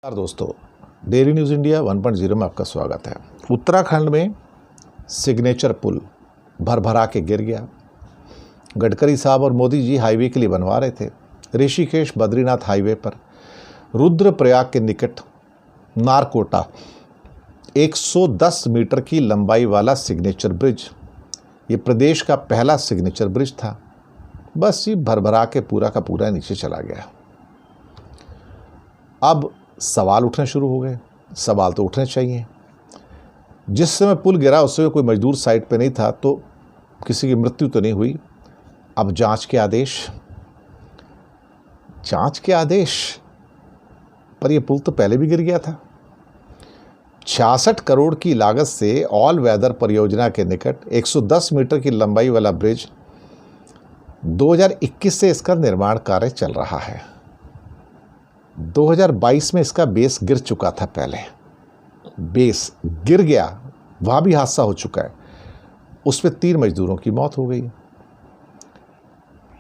नमस्कार दोस्तों, daily news India 1.0 में आपका स्वागत है। उत्तराखंड में सिग्नेचर पुल भरभरा के गिर गया। गडकरी साहब और मोदी जी हाईवे के लिए बनवा रहे थे। ऋषिकेश बद्रीनाथ हाईवे पर रुद्रप्रयाग के निकट नारकोटा 110 मीटर की लंबाई वाला सिग्नेचर ब्रिज, ये प्रदेश का पहला सिग्नेचर ब्रिज था। बस ये भरभरा के पूरा का पूरा नीचे चला गया। अब सवाल उठने शुरू हो गए। सवाल तो उठने चाहिए। जिस समय पुल गिरा उस समय कोई मजदूर साइट पे नहीं था, तो किसी की मृत्यु तो नहीं हुई। अब जांच के आदेश पर यह पुल तो पहले भी गिर गया था। 66 करोड़ की लागत से ऑल वेदर परियोजना के निकट 110 मीटर की लंबाई वाला ब्रिज 2021 से इसका निर्माण कार्य चल रहा है। 2022 में इसका बेस गिर चुका था। पहले बेस गिर गया, वहाँ भी हादसा हो चुका है। उसमें 3 मजदूरों की मौत हो गई,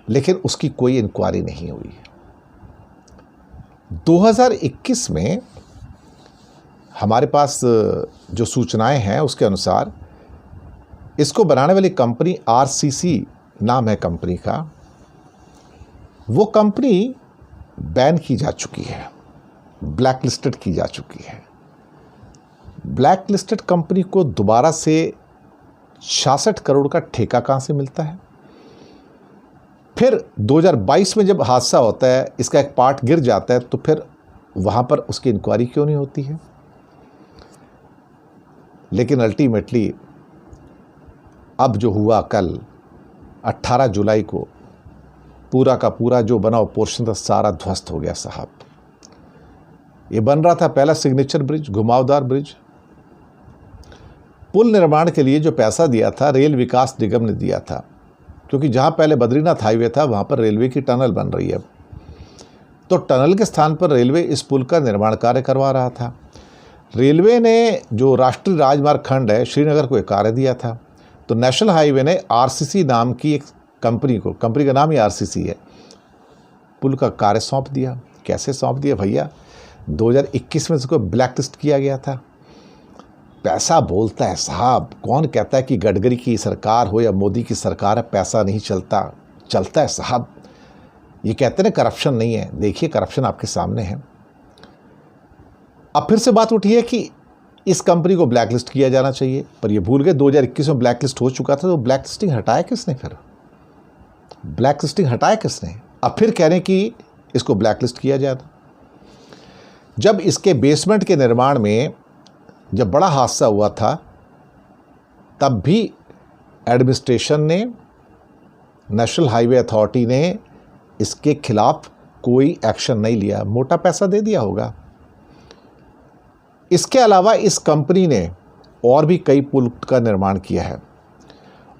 लेकिन उसकी कोई इंक्वायरी नहीं हुई। 2021 में हमारे पास जो सूचनाएं हैं उसके अनुसार इसको बनाने वाली कंपनी RCC नाम है कंपनी का, वो कंपनी बैन की जा चुकी है, ब्लैक लिस्टेड की जा चुकी है। ब्लैक लिस्टेड कंपनी को दोबारा से 66 करोड़ का ठेका कहाँ से मिलता है? फिर 2022 में जब हादसा होता है, इसका एक पार्ट गिर जाता है, तो फिर वहाँ पर उसकी इंक्वायरी क्यों नहीं होती है? लेकिन अल्टीमेटली अब जो हुआ कल 18 जुलाई को, पूरा का पूरा जो बना पोर्शन था सारा ध्वस्त हो गया साहब। ये बन रहा था पहला सिग्नेचर ब्रिज, घुमावदार ब्रिज। पुल निर्माण के लिए जो पैसा दिया था रेल विकास निगम ने दिया था, क्योंकि जहां पहले बद्रीनाथ हाईवे था वहां पर रेलवे की टनल बन रही है। तो टनल के स्थान पर रेलवे इस पुल का निर्माण कार्य करवा रहा था। रेलवे ने जो राष्ट्रीय राजमार्ग खंड है श्रीनगर को एक कार्य दिया था, तो नेशनल हाईवे ने RCC नाम की एक कंपनी का नाम ही RCC है, पुल का कार्य सौंप दिया। कैसे सौंप दिया भैया? 2021 में इसको ब्लैक लिस्ट किया गया था। पैसा बोलता है साहब। कौन कहता है कि गडकरी की सरकार हो या मोदी की सरकार है पैसा नहीं चलता? चलता है साहब। ये कहते हैं करप्शन नहीं है। देखिए करप्शन आपके सामने है। अब फिर से बात उठी है कि इस कंपनी को ब्लैक लिस्ट किया जाना चाहिए, पर ये भूल गए 2021 में ब्लैक लिस्ट हो चुका था। तो ब्लैक लिस्टिंग हटाया किसने? फिर ब्लैक लिस्टिंग हटाया किसने? अब फिर कह रहे हैं कि इसको ब्लैक लिस्ट किया जाए। जब इसके बेसमेंट के निर्माण में जब बड़ा हादसा हुआ था, तब भी एडमिनिस्ट्रेशन ने, नेशनल हाईवे अथॉरिटी ने इसके खिलाफ कोई एक्शन नहीं लिया। मोटा पैसा दे दिया होगा। इसके अलावा इस कंपनी ने और भी कई पुल का निर्माण किया है,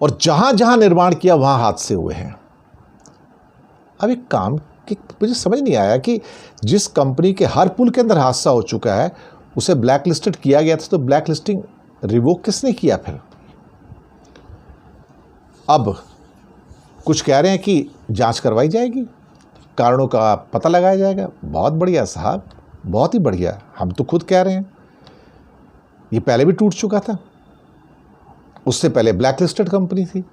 और जहां जहां निर्माण किया वहां हादसे हुए हैं। अब एक काम की मुझे समझ नहीं आया कि जिस कंपनी के हर पुल के अंदर हादसा हो चुका है उसे ब्लैक लिस्टेड किया गया था, तो ब्लैक लिस्टिंग रिवोक किसने किया? फिर अब कुछ कह रहे हैं कि जांच करवाई जाएगी, कारणों का पता लगाया जाएगा। बहुत बढ़िया साहब, बहुत ही बढ़िया। हम तो खुद कह रहे हैं ये पहले भी टूट चुका था, उससे पहले ब्लैक लिस्टेड कंपनी थी।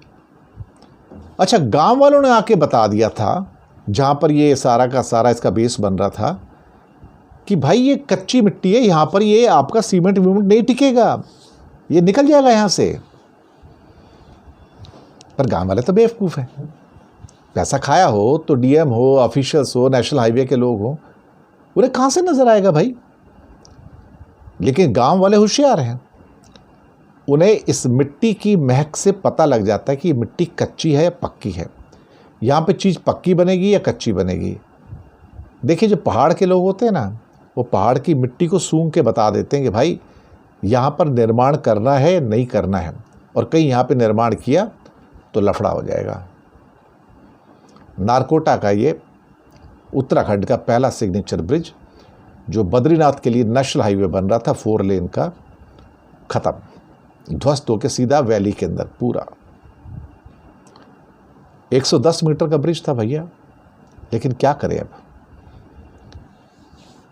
अच्छा, गांव वालों ने आके बता दिया था, जहां पर ये सारा का सारा इसका बेस बन रहा था, कि भाई ये कच्ची मिट्टी है, यहां पर ये आपका सीमेंट वीमेंट नहीं टिकेगा, ये निकल जाएगा यहां से। पर गांव वाले तो बेवकूफ हैं। पैसा खाया हो तो DM हो, ऑफिशियल्स हो, नेशनल हाईवे के लोग हो, उन्हें कहां से नजर आएगा भाई? लेकिन गांव वाले होशियार हैं। उन्हें इस मिट्टी की महक से पता लग जाता है कि मिट्टी कच्ची है या पक्की है, यहाँ पे चीज़ पक्की बनेगी या कच्ची बनेगी। देखिए, जो पहाड़ के लोग होते हैं ना, वो पहाड़ की मिट्टी को सूंघ के बता देते हैं कि भाई यहाँ पर निर्माण करना है या नहीं करना है, और कहीं यहाँ पे निर्माण किया तो लफड़ा हो जाएगा। नारकोटा का ये उत्तराखंड का पहला सिग्नेचर ब्रिज, जो बद्रीनाथ के लिए नेशनल हाईवे बन रहा था 4 लेन का, खत्म, ध्वस्त होकर सीधा वैली के अंदर पूरा। 110 मीटर का ब्रिज था भैया, लेकिन क्या करें अब?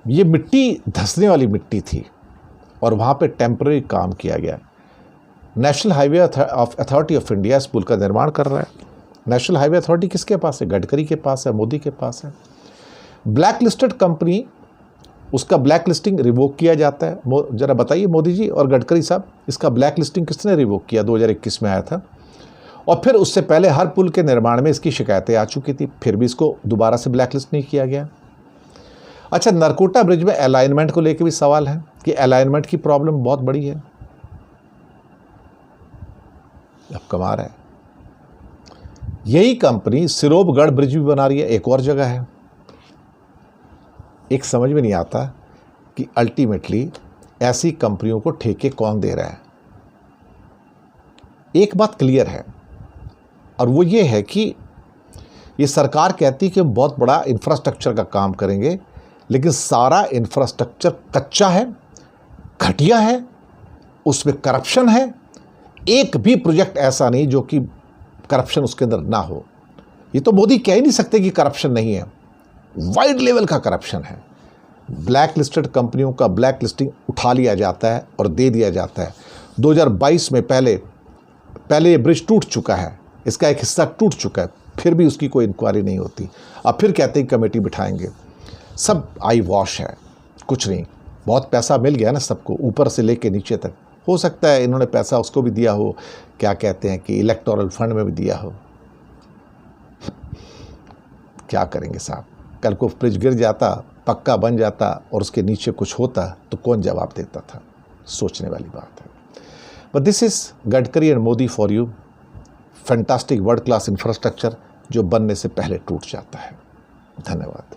ये मिट्टी धंसने वाली मिट्टी थी और वहाँ पे टेम्पररी काम किया गया। National highway authority of India इस पुल का निर्माण कर रहा है। नेशनल हाईवे अथॉरिटी किसके पास है? गडकरी के पास है, मोदी के पास है। ब्लैक लिस्टेड कंपनी, उसका ब्लैक लिस्टिंग रिवोक किया जाता है। जरा बताइए मोदी जी और गडकरी साहब, इसका ब्लैक लिस्टिंग किसने रिवोक किया? 2021 में आया था। और फिर उससे पहले हर पुल के निर्माण में इसकी शिकायतें आ चुकी थी, फिर भी इसको दोबारा से ब्लैक लिस्ट नहीं किया गया। अच्छा, नरकोटा ब्रिज में अलाइनमेंट को लेकर भी सवाल है कि अलाइनमेंट की प्रॉब्लम बहुत बड़ी है। अब कमा रहा है। यही कंपनी सिरोबगढ़ ब्रिज भी बना रही है, एक और जगह है। एक समझ में नहीं आता कि अल्टीमेटली ऐसी कंपनियों को ठेके कौन दे रहा है। एक बात क्लियर है और वो ये है कि ये सरकार कहती है कि हम बहुत बड़ा इंफ्रास्ट्रक्चर का काम करेंगे, लेकिन सारा इंफ्रास्ट्रक्चर कच्चा है, घटिया है, उसमें करप्शन है। एक भी प्रोजेक्ट ऐसा नहीं जो कि करप्शन उसके अंदर ना हो। ये तो मोदी कह ही नहीं सकते कि करप्शन नहीं है, वाइड लेवल का करप्शन है। ब्लैक लिस्टेड कंपनियों का ब्लैक लिस्टिंग उठा लिया जाता है और दे दिया जाता है। 2022 में पहले ये ब्रिज टूट चुका है, इसका एक हिस्सा टूट चुका है, फिर भी उसकी कोई इंक्वायरी नहीं होती। अब फिर कहते हैं कमेटी बिठाएंगे। सब आई वॉश है, कुछ नहीं। बहुत पैसा मिल गया ना सबको, ऊपर से लेके नीचे तक। हो सकता है इन्होंने पैसा उसको भी दिया हो, क्या कहते हैं कि इलेक्टोरल फंड में भी दिया हो। क्या करेंगे साहब, कल को ब्रिज गिर जाता, पक्का बन जाता और उसके नीचे कुछ होता तो कौन जवाब देता था? सोचने वाली बात है। But this is Gadkari and Modi for you. Fantastic world class infrastructure जो बनने से पहले टूट जाता है। धन्यवाद।